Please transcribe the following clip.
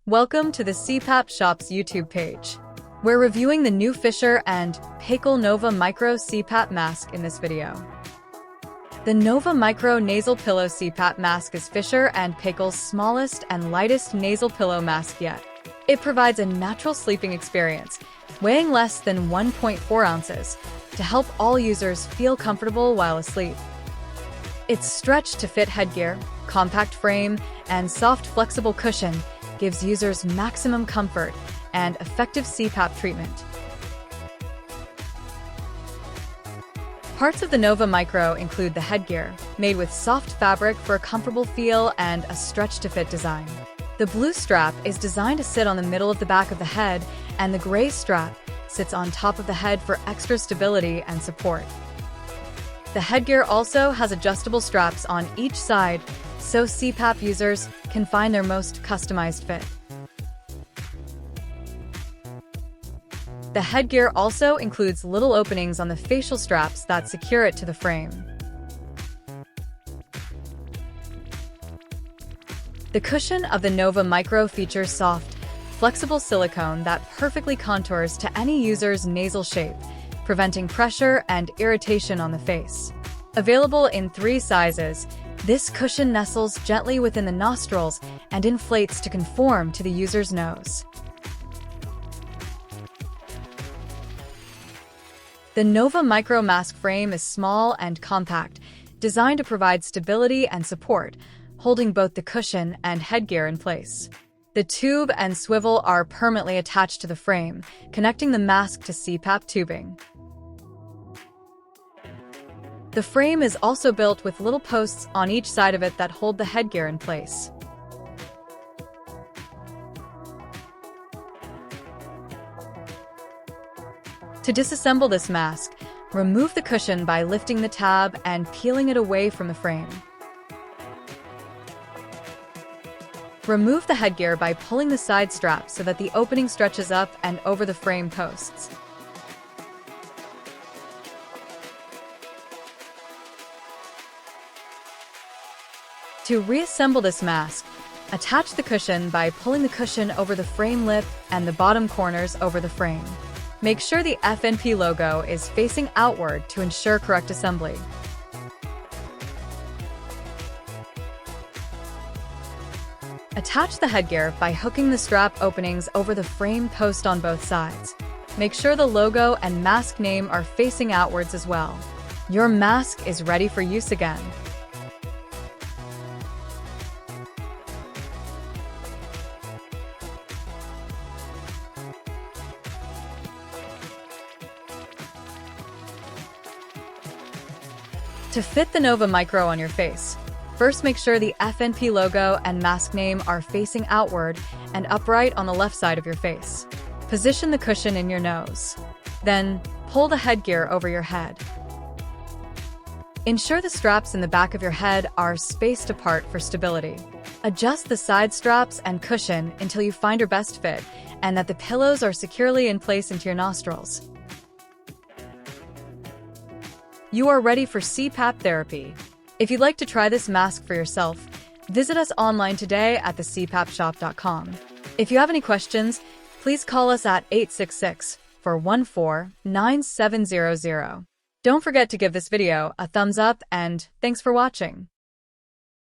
Welcome to the CPAP Shop's YouTube page. We're reviewing the new Fisher and Paykel Nova Micro CPAP mask in this video. The Nova Micro Nasal Pillow CPAP mask is Fisher and Paykel's smallest and lightest nasal pillow mask yet. It provides a natural sleeping experience, weighing less than 1.4 ounces, to help all users feel comfortable while asleep. Its stretch-to-fit headgear, compact frame, and soft, flexible cushion gives users maximum comfort and effective CPAP treatment. Parts of the Nova Micro include the headgear, made with soft fabric for a comfortable feel and a stretch-to-fit design. The blue strap is designed to sit on the middle of the back of the head, and the gray strap sits on top of the head for extra stability and support. The headgear also has adjustable straps on each side, so CPAP users can find their most customized fit. The headgear also includes little openings on the facial straps that secure it to the frame. The cushion of the Nova Micro features soft, flexible silicone that perfectly contours to any user's nasal shape, preventing pressure and irritation on the face. Available in 3 sizes, this cushion nestles gently within the nostrils and inflates to conform to the user's nose. The Nova Micro mask frame is small and compact, designed to provide stability and support, holding both the cushion and headgear in place. The tube and swivel are permanently attached to the frame, connecting the mask to CPAP tubing. The frame is also built with little posts on each side of it that hold the headgear in place. To disassemble this mask, remove the cushion by lifting the tab and peeling it away from the frame. Remove the headgear by pulling the side strap so that the opening stretches up and over the frame posts. To reassemble this mask, attach the cushion by pulling the cushion over the frame lip and the bottom corners over the frame. Make sure the FNP logo is facing outward to ensure correct assembly. Attach the headgear by hooking the strap openings over the frame post on both sides. Make sure the logo and mask name are facing outwards as well. Your mask is ready for use again. To fit the Nova Micro on your face, first make sure the FNP logo and mask name are facing outward and upright on the left side of your face. Position the cushion in your nose. Then, pull the headgear over your head. Ensure the straps in the back of your head are spaced apart for stability. Adjust the side straps and cushion until you find your best fit and that the pillows are securely in place into your nostrils. You are ready for CPAP therapy. If you'd like to try this mask for yourself, visit us online today at thecpapshop.com. If you have any questions, please call us at 866-414-9700. Don't forget to give this video a thumbs up and thanks for watching.